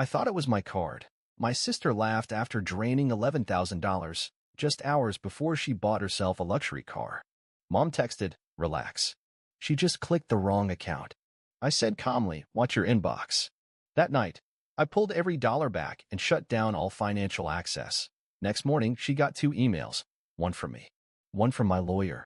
I thought it was my card. My sister laughed after draining $11,000 just hours before she bought herself a luxury car. Mom texted, "Relax. She just clicked the wrong account." I said calmly, "Watch your inbox." That night, I pulled every dollar back and shut down all financial access. Next morning, she got 2 emails, one from me, one from my lawyer.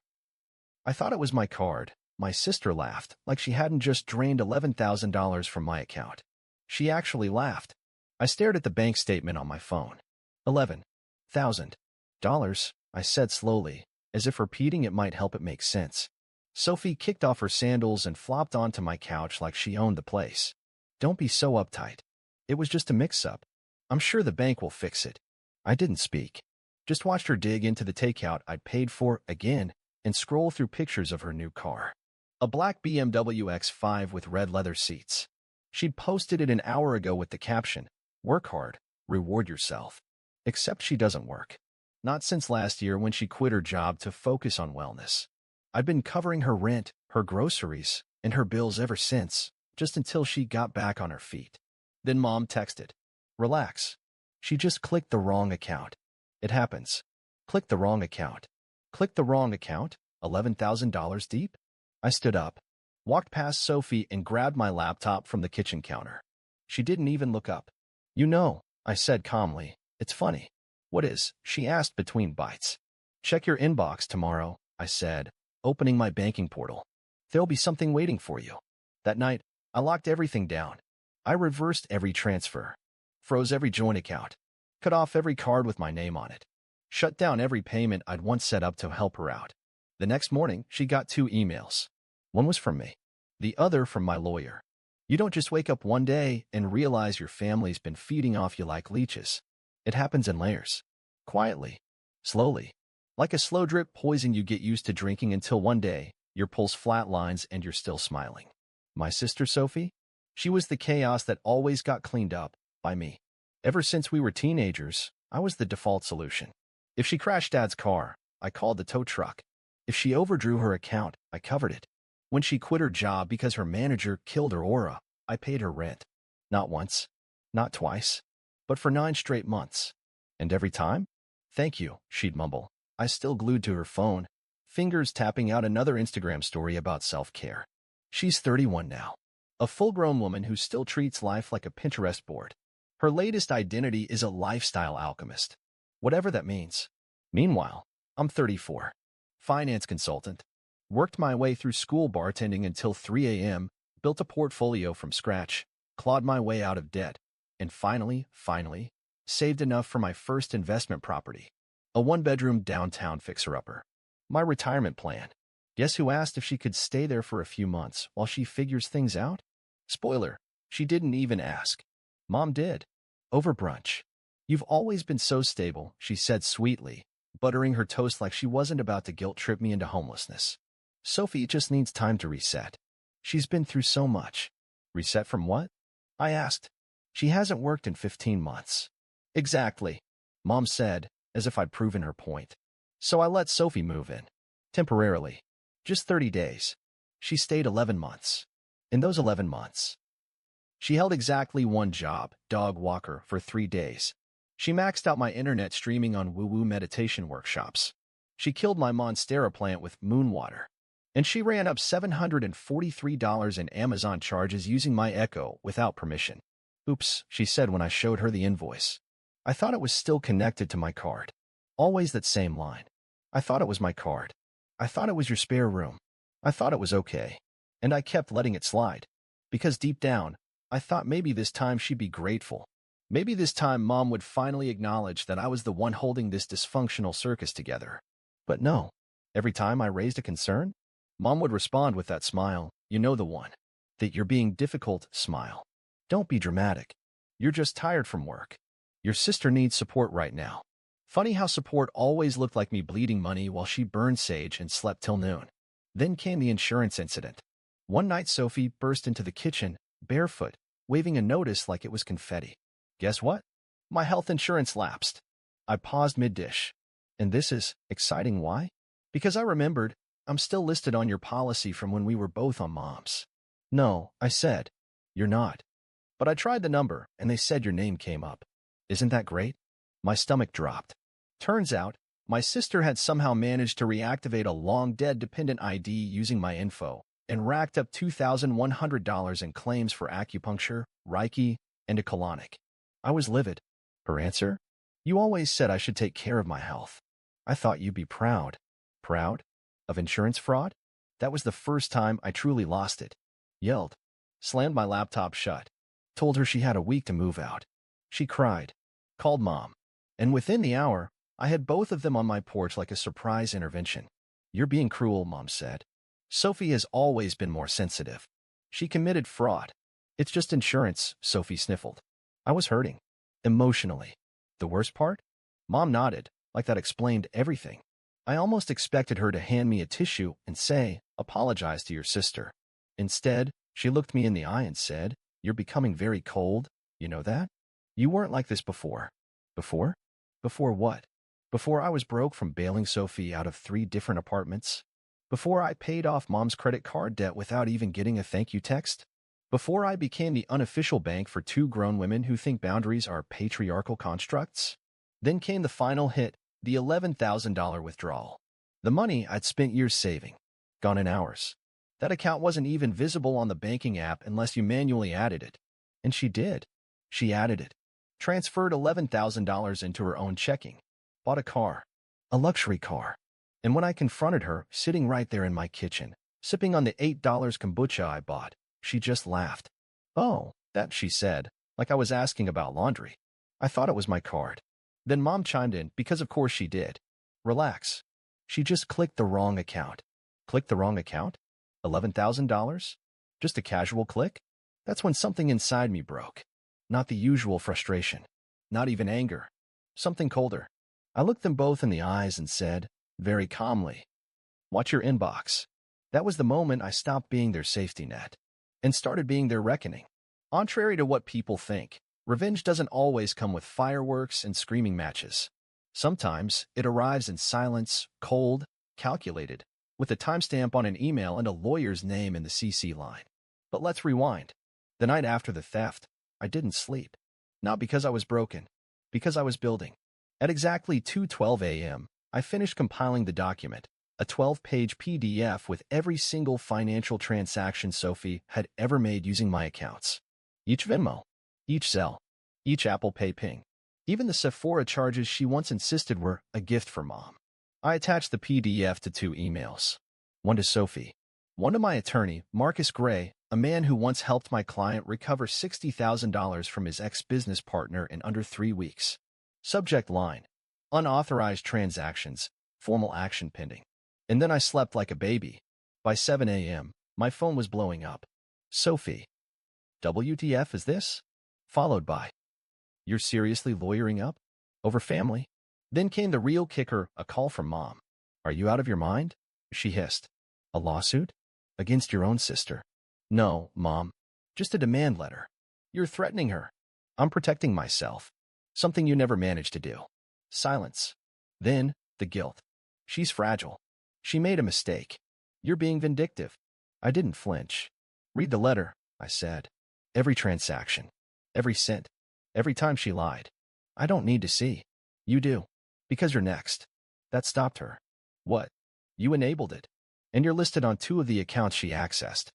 I thought it was my card. My sister laughed, like she hadn't just drained $11,000 from my account. She actually laughed. I stared at the bank statement on my phone. $11,000, I said slowly, as if repeating it might help it make sense. Sophie kicked off her sandals and flopped onto my couch like she owned the place. "Don't be so uptight. It was just a mix-up. I'm sure the bank will fix it." I didn't speak. Just watched her dig into the takeout I'd paid for again and scroll through pictures of her new car. A black BMW X5 with red leather seats. She'd posted it an hour ago with the caption, "Work hard, reward yourself." Except she doesn't work. Not since last year when she quit her job to focus on wellness. I'd been covering her rent, her groceries, and her bills ever since, just until she got back on her feet. Then Mom texted, "Relax. She just clicked the wrong account." It happens. Click the wrong account. Click the wrong account? $11,000 deep? I stood up, walked past Sophie, and grabbed my laptop from the kitchen counter. She didn't even look up. "You know," I said calmly, "it's funny." "What is?" she asked between bites. "Check your inbox tomorrow," I said, opening my banking portal. "There'll be something waiting for you." That night, I locked everything down. I reversed every transfer, froze every joint account, cut off every card with my name on it, shut down every payment I'd once set up to help her out. The next morning, she got 2 emails. One was from me, the other from my lawyer. You don't just wake up one day and realize your family's been feeding off you like leeches. It happens in layers. Quietly. Slowly. Like a slow drip poison you get used to drinking until one day, your pulse flatlines and you're still smiling. My sister Sophie? She was the chaos that always got cleaned up by me. Ever since we were teenagers, I was the default solution. If she crashed Dad's car, I called the tow truck. If she overdrew her account, I covered it. When she quit her job because her manager killed her aura, I paid her rent. Not once, not twice, but for 9 straight months. And every time? "Thank you," she'd mumble. I still glued to her phone, fingers tapping out another Instagram story about self-care. She's 31 now. A full-grown woman who still treats life like a Pinterest board. Her latest identity is a lifestyle alchemist, whatever that means. Meanwhile, I'm 34. Finance consultant. Worked my way through school bartending until 3 a.m., built a portfolio from scratch, clawed my way out of debt, and finally, saved enough for my first investment property. A 1-bedroom downtown fixer-upper. My retirement plan. Guess who asked if she could stay there for a few months while she figures things out? Spoiler, she didn't even ask. Mom did. Over brunch. "You've always been so stable," she said sweetly, buttering her toast like she wasn't about to guilt-trip me into homelessness. "Sophie just needs time to reset. She's been through so much." "Reset from what?" I asked. "She hasn't worked in 15 months. "Exactly," Mom said, as if I'd proven her point. So I let Sophie move in. Temporarily. Just 30 days. She stayed 11 months. In those 11 months, she held exactly one job, dog walker, for 3 days. She maxed out my internet streaming on woo-woo meditation workshops. She killed my Monstera plant with moon water. And she ran up $743 in Amazon charges using my Echo without permission. "Oops," she said when I showed her the invoice. I thought it was still connected to my card. Always that same line. "I thought it was my card. I thought it was your spare room. I thought it was okay." And I kept letting it slide. Because deep down, I thought maybe this time she'd be grateful. Maybe this time Mom would finally acknowledge that I was the one holding this dysfunctional circus together. But no. Every time I raised a concern, Mom would respond with that smile, "You know the one. That you're being difficult," smile. "Don't be dramatic. You're just tired from work. Your sister needs support right now." Funny how support always looked like me bleeding money while she burned sage and slept till noon. Then came the insurance incident. One night Sophie burst into the kitchen, barefoot, waving a notice like it was confetti. Guess what? My health insurance lapsed. I paused mid-dish. And this is exciting. Why? Because I remembered, I'm still listed on your policy from when we were both on Mom's. "No," I said. "You're not. But I tried the number, and they said your name came up. Isn't that great? My stomach dropped. Turns out, my sister had somehow managed to reactivate a long-dead dependent ID using my info and racked up $2,100 in claims for acupuncture, Reiki, and a colonic. I was livid. Her answer? You always said I should take care of my health. I thought you'd be proud. Proud? Of insurance fraud? That was the first time I truly lost it. Yelled. Slammed my laptop shut. Told her she had a week to move out. She cried. Called Mom. And within the hour, I had both of them on my porch like a surprise intervention. You're being cruel, Mom said. Sophie has always been more sensitive. She committed fraud. It's just insurance, Sophie sniffled. I was hurting. Emotionally. The worst part? Mom nodded, like that explained everything. I almost expected her to hand me a tissue and say, apologize to your sister. Instead, she looked me in the eye and said, you're becoming very cold, you know that? You weren't like this before. Before? Before what? Before I was broke from bailing Sophie out of 3 different apartments? Before I paid off Mom's credit card debt without even getting a thank you text? Before I became the unofficial bank for 2 grown women who think boundaries are patriarchal constructs? Then came the final hit, the $11,000 withdrawal. The money I'd spent years saving. Gone in hours. That account wasn't even visible on the banking app unless you manually added it. And she did. She added it. Transferred $11,000 into her own checking. Bought a car. A luxury car. And when I confronted her, sitting right there in my kitchen, sipping on the $8 kombucha I bought, she just laughed. Oh, that, she said, like I was asking about laundry. I thought it was my card. Then Mom chimed in, because of course she did. Relax. She just clicked the wrong account. Clicked the wrong account? $11,000? Just a casual click? That's when something inside me broke. Not the usual frustration. Not even anger. Something colder. I looked them both in the eyes and said, very calmly, watch your inbox. That was the moment I stopped being their safety net and started being their reckoning. Contrary to what people think, revenge doesn't always come with fireworks and screaming matches. Sometimes it arrives in silence, cold, calculated, with a timestamp on an email and a lawyer's name in the CC line. But let's rewind. The night after the theft, I didn't sleep. Not because I was broken, because I was building. At exactly 2:12 a.m., I finished compiling the document, a 12-page PDF with every single financial transaction Sophie had ever made using my accounts. Each Venmo, each Zelle, each Apple Pay ping, even the Sephora charges she once insisted were a gift for Mom. I attached the PDF to 2 emails. One to Sophie. One to my attorney, Marcus Gray, a man who once helped my client recover $60,000 from his ex-business partner in under 3 weeks. Subject line: unauthorized transactions, formal action pending. And then I slept like a baby. By 7 a.m., my phone was blowing up. Sophie. WTF is this? Followed by, you're seriously lawyering up? Over family? Then came the real kicker, a call from Mom. Are you out of your mind? She hissed. A lawsuit? Against your own sister? No, Mom. Just a demand letter. You're threatening her. I'm protecting myself. Something you never managed to do. Silence. Then, the guilt. She's fragile. She made a mistake. You're being vindictive. I didn't flinch. Read the letter, I said. Every transaction. Every cent. Every time she lied. I don't need to see. You do. Because you're next. That stopped her. What? You enabled it. And you're listed on 2 of the accounts she accessed.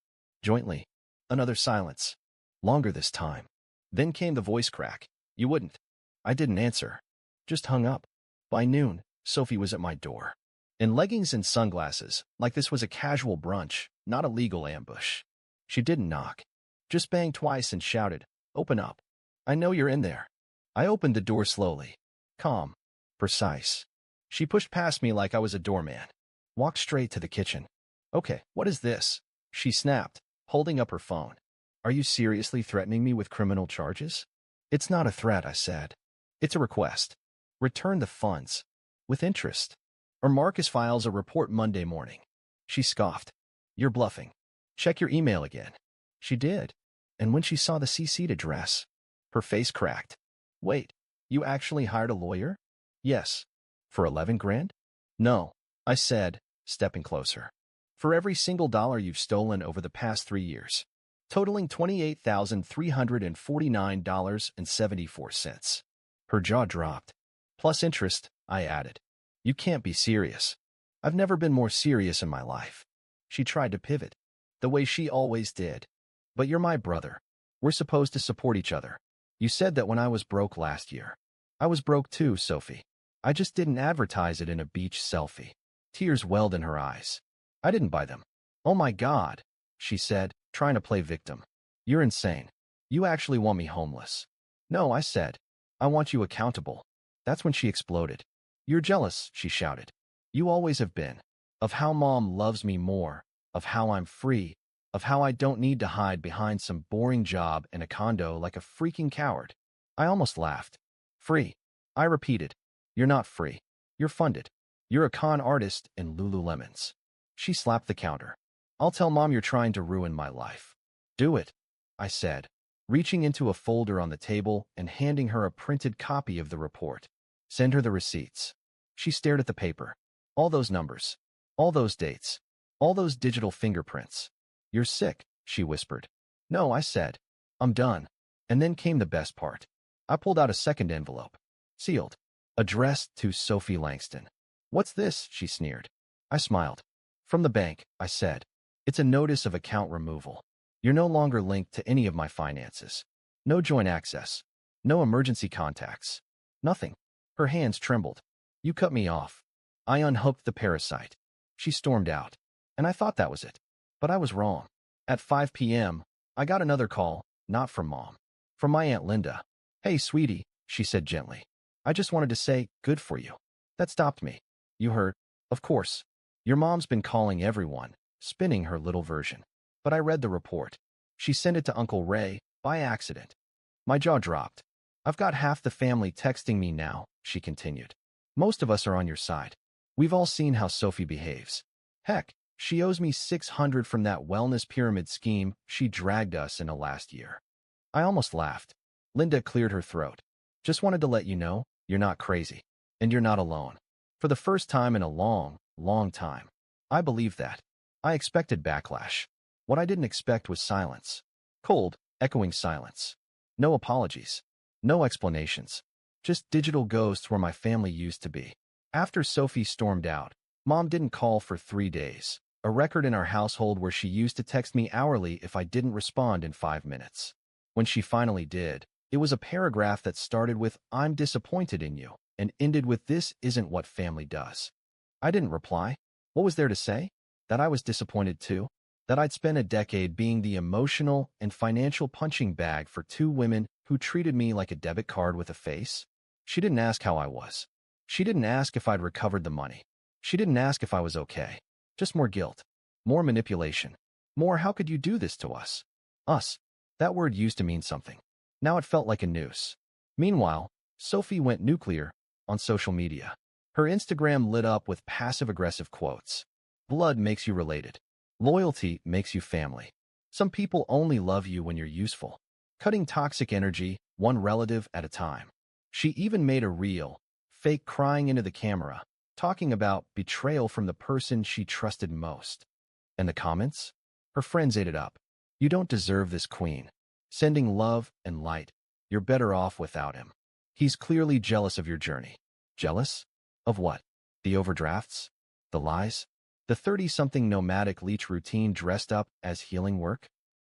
Jointly. Another silence. Longer this time. Then came the voice crack. You wouldn't. I didn't answer. Just hung up. By noon, Sophie was at my door. In leggings and sunglasses, like this was a casual brunch, not a legal ambush. She didn't knock. Just banged twice and shouted, open up. I know you're in there. I opened the door slowly. Calm. Precise. She pushed past me like I was a doorman. Walked straight to the kitchen. Okay, what is this? She snapped, holding up her phone. Are you seriously threatening me with criminal charges? It's not a threat, I said. It's a request. Return the funds. With interest. Or Marcus files a report Monday morning. She scoffed. You're bluffing. Check your email again. She did. And when she saw the CC'd address, her face cracked. Wait, you actually hired a lawyer? Yes. For 11 grand? No, I said, stepping closer. For every single dollar you've stolen over the past 3 years. totaling $28,349.74. Her jaw dropped. Plus interest, I added. You can't be serious. I've never been more serious in my life. She tried to pivot, the way she always did. But you're my brother. We're supposed to support each other. You said that when I was broke last year. I was broke too, Sophie. I just didn't advertise it in a beach selfie. Tears welled in her eyes. I didn't buy them. Oh my God, she said, trying to play victim. You're insane. You actually want me homeless. No, I said. I want you accountable. That's when she exploded. You're jealous, she shouted. You always have been. Of how Mom loves me more, of how I'm free, of how I don't need to hide behind some boring job in a condo like a freaking coward. I almost laughed. Free. I repeated. You're not free. You're funded. You're a con artist in Lululemons. She slapped the counter. I'll tell Mom you're trying to ruin my life. Do it, I said, reaching into a folder on the table and handing her a printed copy of the report. Send her the receipts. She stared at the paper. All those numbers. All those dates. All those digital fingerprints. You're sick, she whispered. No, I said. I'm done. And then came the best part. I pulled out a second envelope. Sealed. Addressed to Sophie Langston. What's this? She sneered. I smiled. From the bank, I said. It's a notice of account removal. You're no longer linked to any of my finances. No joint access. No emergency contacts. Nothing. Her hands trembled. You cut me off. I unhooked the parasite. She stormed out. And I thought that was it. But I was wrong. At 5 p.m., I got another call, not from Mom. From my Aunt Linda. Hey, sweetie, she said gently. I just wanted to say, good for you. That stopped me. You heard? Of course. Your mom's been calling everyone, spinning her little version. But I read the report. She sent it to Uncle Ray, by accident. My jaw dropped. I've got half the family texting me now, she continued. Most of us are on your side. We've all seen how Sophie behaves. Heck, she owes me $600 from that wellness pyramid scheme she dragged us into last year. I almost laughed. Linda cleared her throat. Just wanted to let you know, you're not crazy. And you're not alone. For the first time in a long, long time. I believe that. I expected backlash. What I didn't expect was silence. Cold, echoing silence. No apologies. No explanations. Just digital ghosts where my family used to be. After Sophie stormed out, Mom didn't call for 3 days. A record in our household where she used to text me hourly if I didn't respond in 5 minutes. When she finally did, it was a paragraph that started with, I'm disappointed in you, and ended with, this isn't what family does. I didn't reply. What was there to say? That I was disappointed too? That I'd spent a decade being the emotional and financial punching bag for 2 women who treated me like a debit card with a face? She didn't ask how I was. She didn't ask if I'd recovered the money. She didn't ask if I was okay. Just more guilt. More manipulation. More, how could you do this to us? Us. That word used to mean something. Now it felt like a noose. Meanwhile, Sophie went nuclear on social media. Her Instagram lit up with passive-aggressive quotes. Blood makes you related. Loyalty makes you family. Some people only love you when you're useful. Cutting toxic energy, one relative at a time. She even made a reel, fake crying into the camera, talking about betrayal from the person she trusted most. And the comments? Her friends ate it up. You don't deserve this queen. Sending love and light. You're better off without him. He's clearly jealous of your journey. Jealous? Of what? The overdrafts? The lies? The 30-something nomadic leech routine dressed up as healing work?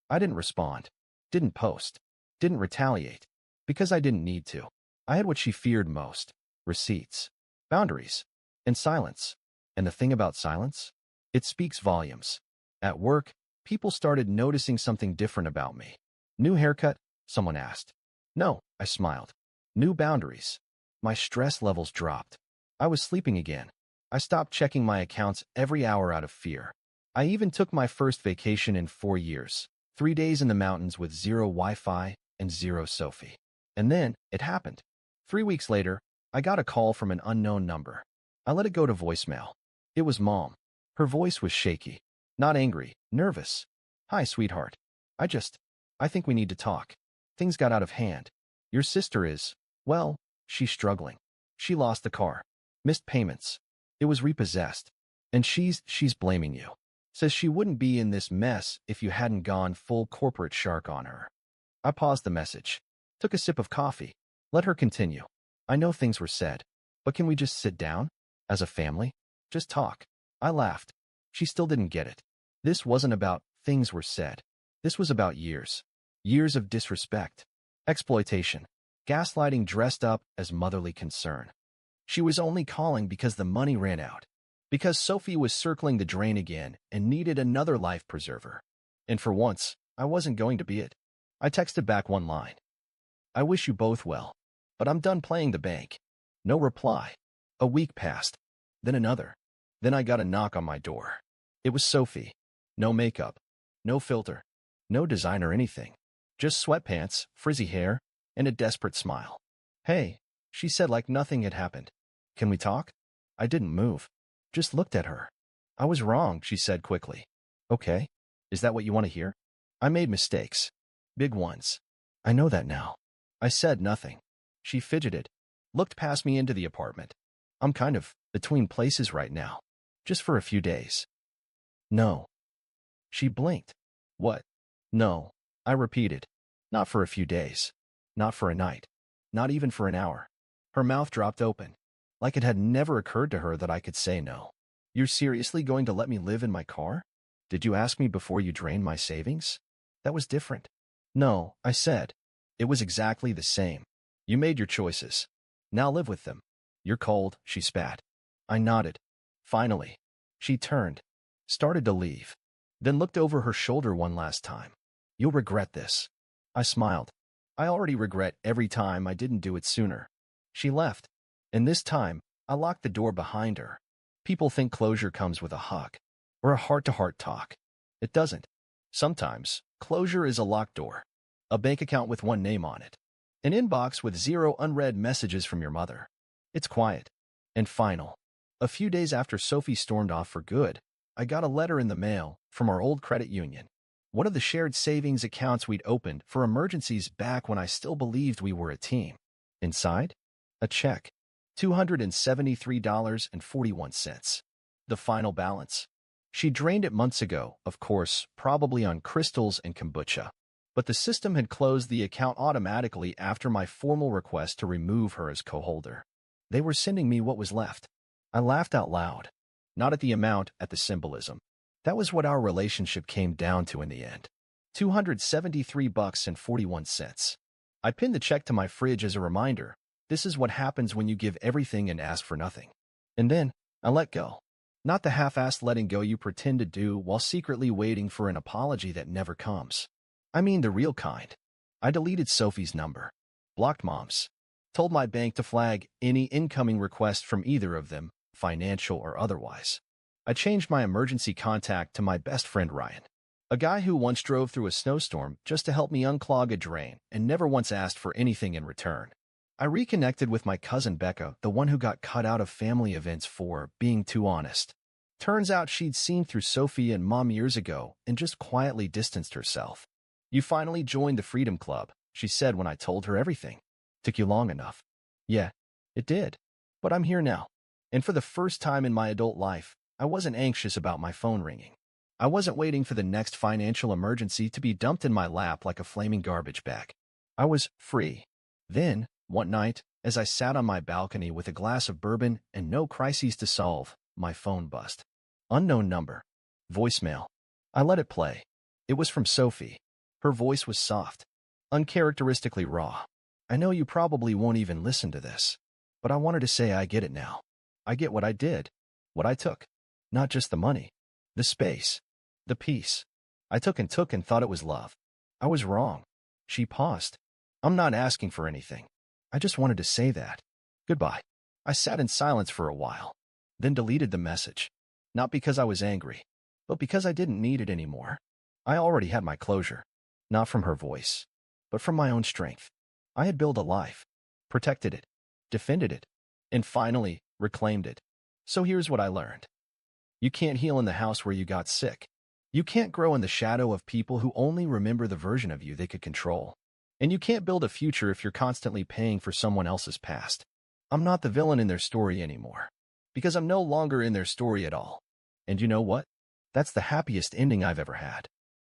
I didn't respond. Didn't post. Didn't retaliate. Because I didn't need to. I had what she feared most. Receipts. Boundaries. And silence. And the thing about silence? It speaks volumes. At work, people started noticing something different about me. New haircut? Someone asked. No, I smiled. New boundaries. My stress levels dropped. I was sleeping again. I stopped checking my accounts every hour out of fear. I even took my first vacation in 4 years. 3 days in the mountains with zero Wi-Fi and zero Sophie. And then, it happened. 3 weeks later, I got a call from an unknown number. I let it go to voicemail. It was Mom. Her voice was shaky. Not angry, nervous. Hi, sweetheart. I think we need to talk. Things got out of hand. Your sister is, well, she's struggling. She lost the car. Missed payments. It was repossessed. And she's blaming you. Says she wouldn't be in this mess if you hadn't gone full corporate shark on her. I paused the message, took a sip of coffee, let her continue. I know things were said, but can we just sit down? As a family? Just talk. I laughed. She still didn't get it. This wasn't about things were said. This was about years. Years of disrespect, exploitation, gaslighting dressed up as motherly concern. She was only calling because the money ran out, because Sophie was circling the drain again and needed another life preserver. And for once, I wasn't going to be it. I texted back one line. I wish you both well, but I'm done playing the bank. No reply. A week passed. Then another. Then I got a knock on my door. It was Sophie. No makeup. No filter. No design or anything. Just sweatpants, frizzy hair, and a desperate smile. Hey, she said like nothing had happened. Can we talk? I didn't move. Just looked at her. I was wrong, she said quickly. Okay. Is that what you want to hear? I made mistakes. Big ones. I know that now. I said nothing. She fidgeted, looked past me into the apartment. I'm kind of between places right now. Just for a few days. No. She blinked. What? No. I repeated. Not for a few days. Not for a night. Not even for an hour. Her mouth dropped open, like it had never occurred to her that I could say no. You're seriously going to let me live in my car? Did you ask me before you drained my savings? That was different. No, I said. It was exactly the same. You made your choices. Now live with them. You're cold, she spat. I nodded. Finally. She turned, started to leave, then looked over her shoulder one last time. You'll regret this. I smiled. I already regret every time I didn't do it sooner. She left, and this time, I locked the door behind her. People think closure comes with a hug, or a heart-to-heart talk. It doesn't. Sometimes, closure is a locked door, a bank account with one name on it, an inbox with 0 unread messages from your mother. It's quiet and final. A few days after Sophie stormed off for good, I got a letter in the mail from our old credit union, one of the shared savings accounts we'd opened for emergencies back when I still believed we were a team. Inside, a check, $273.41. The final balance. She drained it months ago, of course, probably on crystals and kombucha. But the system had closed the account automatically after my formal request to remove her as co-holder. They were sending me what was left. I laughed out loud. Not at the amount, at the symbolism. That was what our relationship came down to in the end. $273.41. I pinned the check to my fridge as a reminder. This is what happens when you give everything and ask for nothing. And then, I let go. Not the half-assed letting go you pretend to do while secretly waiting for an apology that never comes. I mean the real kind. I deleted Sophie's number, blocked Mom's, told my bank to flag any incoming request from either of them, financial or otherwise. I changed my emergency contact to my best friend Ryan, a guy who once drove through a snowstorm just to help me unclog a drain and never once asked for anything in return. I reconnected with my cousin Becca, the one who got cut out of family events for being too honest. Turns out she'd seen through Sophie and Mom years ago and just quietly distanced herself. You finally joined the Freedom Club, she said when I told her everything. Took you long enough. Yeah, it did. But I'm here now. And for the first time in my adult life, I wasn't anxious about my phone ringing. I wasn't waiting for the next financial emergency to be dumped in my lap like a flaming garbage bag. I was free. Then, one night, as I sat on my balcony with a glass of bourbon and no crises to solve, my phone buzzed. Unknown number. Voicemail. I let it play. It was from Sophie. Her voice was soft, uncharacteristically raw. I know you probably won't even listen to this, but I wanted to say I get it now. I get what I did, what I took. Not just the money, the space, the peace. I took and thought it was love. I was wrong. She paused. I'm not asking for anything. I just wanted to say that. Goodbye. I sat in silence for a while, then deleted the message. Not because I was angry, but because I didn't need it anymore. I already had my closure. Not from her voice, but from my own strength. I had built a life, protected it, defended it, and finally reclaimed it. So here's what I learned. You can't heal in the house where you got sick. You can't grow in the shadow of people who only remember the version of you they could control. And you can't build a future if you're constantly paying for someone else's past. I'm not the villain in their story anymore, because I'm no longer in their story at all. And you know what? That's the happiest ending I've ever had.